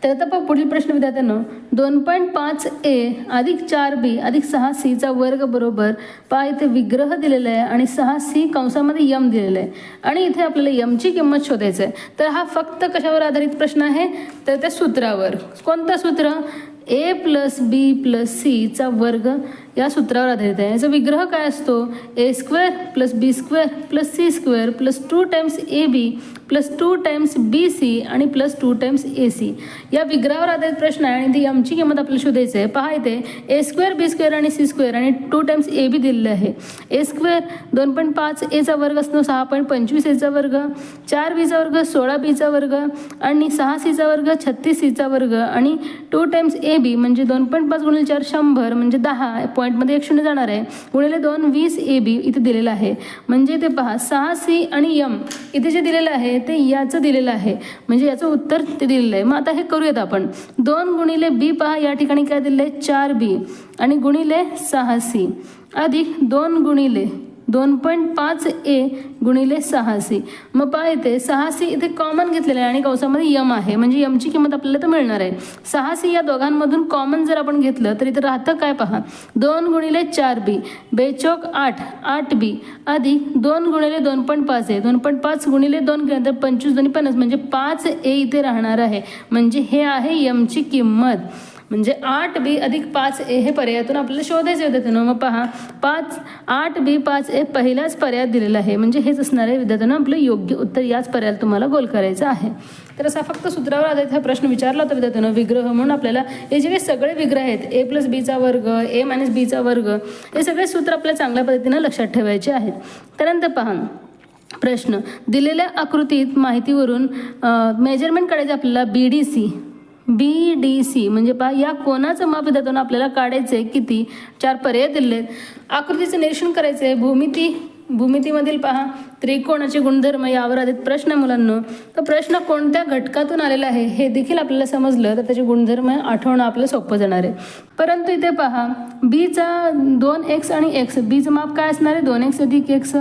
तर आता पहा पुढील प्रश्न विद्यार्थ्यांनो, 2.5a अधिक 4b अधिक 6c चा वर्ग बरोबर पहा इथे विग्रह दिलेला आहे आणि 6c कंसामध्ये यम दिलेलं आहे आणि इथे आपल्याला यमची किंमत शोधायचं आहे. तर हा फक्त कशावर आधारित प्रश्न आहे, तर त्या सूत्रावर. कोणतं सूत्र? a + b + c चा वर्ग या सूत्रावर आधारित आहे. याचा विग्रह काय असतो? a² + b² + c² + 2 times ab + 2 times bc आणि +2 टाइम्स ac. या विग्रहावर आधारित प्रश्न आहे आणि ती यमची किंमत आपल्याला शोधायची आहे. पहा इथे a² b² आणि c² आणि 2 टाइम्स ab दिलेलं आहे. a² 2.5a चा वर्ग असतो 6.25a चा वर्ग, 4b चा वर्ग 16b चा वर्ग आणि 6c चा वर्ग 36c चा वर्ग आणि 2 टाइम्स ab म्हणजे 2.5 × 4 100 म्हणजे 10 पॉईंटमध्ये 1 शून्य जाणार आहे, गुणिले 2 20 ab इथे दिलेलं आहे. म्हणजे इथे पहा 6c आणि यम इथे जे दिलेलं आहे ते याचं दिलेलं आहे, म्हणजे याचं उत्तर ते दिलेलं आहे. मग आता हे करूयात आपण. 2 गुणिले b पहा या ठिकाणी काय दिलेलं आहे 4b आणि गुणिले 6c अधिक 2 गुणिले 2.5a गुणिले 6c. मग पहा इथे 6c इथे कॉमन घेतलेलं आहे आणि कंसामध्ये यम आहे, म्हणजे यमची किंमत आपल्याला तर मिळणार आहे. 6c या दोघांमधून कॉमन जर आपण घेतलं तर इथे राहतं काय पहा 2 गुणिले 4b बेचोक 8 8b अधिक 2 गुणिले 2.5a 2.5 गुणिले 2 केलं तर 25 2 50 म्हणजे 5a इथे राहणार आहे, म्हणजे हे आहे यमची किंमत. म्हणजे 8b अधिक 5a हे पर्यायातून आपल्याला शोधायचे होते. मग पहा 8b 5a पहिलाच पर्यायात दिलेला आहे, म्हणजे हेच असणार आहे विद्यार्थ्यांना आपलं योग्य उत्तर. याच पर्यायाला तुम्हाला गोल करायचं आहे. तर असा फक्त सूत्रावर आधारित हा प्रश्न विचारला होता विद्यार्थ्यांना. विग्रह म्हणून आपल्याला हे जे काही सगळे विग्रह आहेत a + b चा वर्ग a - b चा वर्ग हे सगळे सूत्र आपल्याला चांगल्या पद्धतीने लक्षात ठेवायचे आहेत. त्यानंतर पहा प्रश्न दिलेल्या आकृतीत माहितीवरून मेजरमेंट काढायचे आपल्याला BDC म्हणजे पहा या कोणाचं माप विद्यार्थ्यांना आपल्याला काढायचे किती 4 पर्याय दिलेले आहेत. आकृतीचं निरीक्षण करायचे. भूमितीमधील पहा त्रिकोणाचे गुणधर्म यावर आधारित प्रश्न मुलांना. तर प्रश्न कोणत्या घटकातून आलेला आहे हे देखील आपल्याला समजलं तर त्याचे गुणधर्म आठवणं आपल्याला सोपं जाणार आहे. परंतु इथे पहा बीचा 2x आणि x, बीचं माप काय असणार आहे 2x अधिक x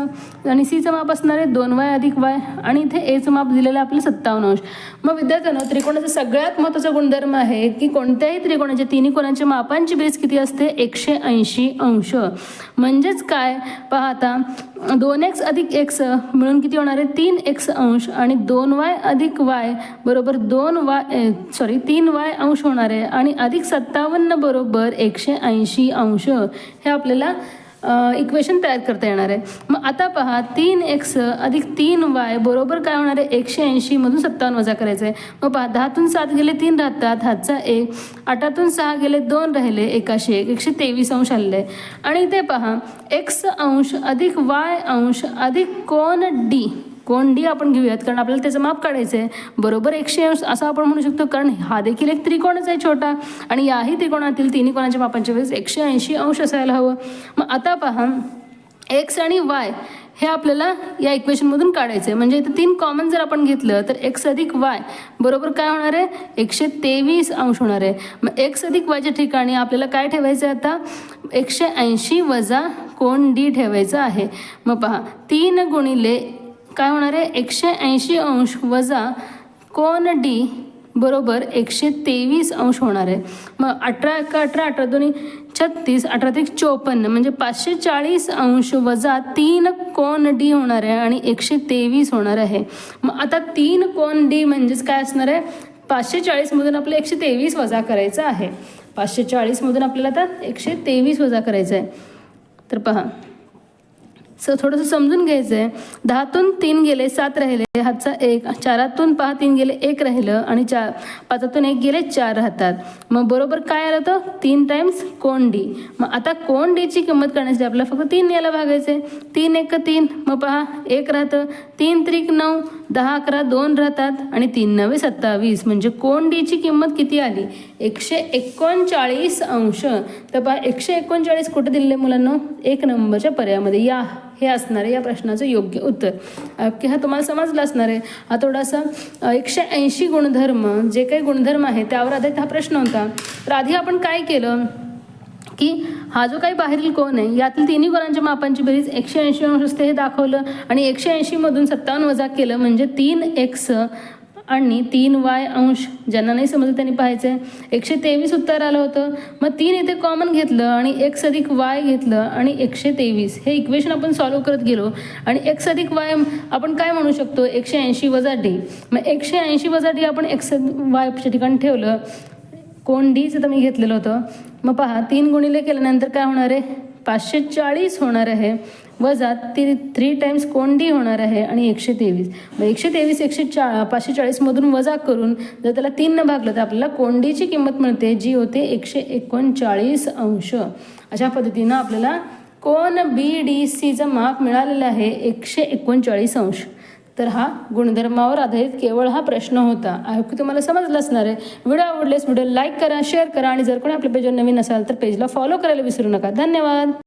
आणि सीचं माप असणार आहे 2y अधिक y आणि इथे एचं माप दिलेलं आहे आपलं 57 मग विद्यार्थ्यांनो त्रिकोणाचा सगळ्यात महत्त्वाचा गुणधर्म आहे की कोणत्याही त्रिकोणाचे तिन्ही कोणाच्या मापांची बेरीज किती असते 180 अंश. म्हणजेच काय पहा आता 2x अधिक x मिळून किती होणार आहे 3x अंश आणि 2y अधिक y बरोबर 3y अंश होणार आहे आणि अधिक 57 बरोबर 180 अंश. हे आपल्याला इक्वेशन तयार करता येणार आहे. मग आता पहा 3x अधिक 3y बरोबर काय होणार आहे 180 मधून 57 वजा करायचं आहे. मग पहा 10तून 7 गेले 3 राहतात, हातचा 1, 8तून 6 गेले 2 राहिले, 1 123 अंश आलेले आहे. आणि इथे पहा x अंश अधिक y अंश अधिक कोन D आपण घेऊयात कारण आपल्याला त्याचं माप काढायचं आहे बरोबर 180 असं आपण म्हणू शकतो, कारण हा देखील एक त्रिकोणच आहे छोटा आणि याही त्रिकोणातील तिन्ही कोणाच्या मापांच्या वेळेस 180 अंश असायला हवं. मग आता पहा x आणि y हे आपल्याला या इक्वेशनमधून काढायचं आहे. म्हणजे इथे 3 कॉमन जर आपण घेतलं तर x अधिक y बरोबर काय होणार आहे 123 अंश होणार आहे. मग x अधिक yच्या ठिकाणी आपल्याला काय ठेवायचं आहे आता 180 वजा कोन D ठेवायचं आहे. मग पहा 3 गुणिले काय होणार आहे 180 अंश वजा कोन D बरोबर 123 अंश होणार आहे. मग 18 × 18 18 2 36 18 × 54 म्हणजे 540 अंश वजा 3 कोन D होणार आहे आणि 123 होणार आहे. मग आता 3 कोन D म्हणजेच काय असणार आहे 540 मधून आपल्याला 123 वजा करायचं आहे. 540 मधून आपल्याला आता 123 वजा करायचं आहे. तर पहा थोडंसं समजून घ्यायचं आहे. 10तून 3 गेले 7 राहिले, हातचा 1, 4तून पहा 3 गेले 1 राहिलं आणि 5तून 1 गेले 4 राहतात. मग बरोबर काय आलं तर 3 टाइम्स कोन D. मग आता कोन D ची किंमत काढण्यासाठी आपल्याला फक्त 3 याला भागायचे. 3 1 3 मग पहा 1 राहतं, 3 3 9 10 11 2 राहतात आणि 3 9 27 म्हणजे कोन D ची किंमत किती आली 139 अंश. तर पहा 139 कुठे दिलेले मुलांना 1 नंबरच्या पर्यायामध्ये. हे असणार आहे या प्रश्नाचं योग्य उत्तर. की हा तुम्हाला समजला असणार आहे. हा थोडासा 180 गुणधर्म जे काही गुणधर्म आहे त्यावर आधारित हा प्रश्न होता. तर आधी आपण काय केलं की हा जो काही बाहेरील कोन आहे यातील तिन्ही कोणांच्या मापांची बेरीज 180 अंश असते हे दाखवलं आणि 180 मधून 57 वजा केलं म्हणजे 3x आणि 3y अंश. ज्यांना नाही समजलं त्यांनी पाहायचं आहे. 123 उत्तर आलं होतं. मग 3 इथे कॉमन घेतलं आणि x अधिक y घेतलं आणि 123 हे इक्वेशन आपण सॉल्व्ह करत गेलो. आणि x अधिक y आपण काय म्हणू शकतो, 180 वजा d. मग 180 वजा d आपण x y ठिकाणी ठेवलं. कोण डीचं तर मी घेतलेलं होतं. मग पहा 3 गुणिले केल्यानंतर काय होणार आहे, 540 होणार आहे, वजा 3 टाइम्स कोण डी होणार आहे आणि 123. मग 123 540मधून वजा करून जर त्याला 3 भागलं तर आपल्याला कोण डीची किंमत मिळते, जी होते 139 अंश. अशा पद्धतीनं आपल्याला कोन BDCचं माप मिळालेलं आहे 139 अंश. तर हा गुणधर्मावर आधारित केवळ हा प्रश्न होता. आय होप की तुम्हाला समजलं असणार आहे. व्हिडिओ आवडल्यास व्हिडिओ लाईक करा, शेअर करा आणि जर कोणी आपल्या पेजवर नवीन असाल तर पेजला फॉलो करायला विसरू नका. धन्यवाद.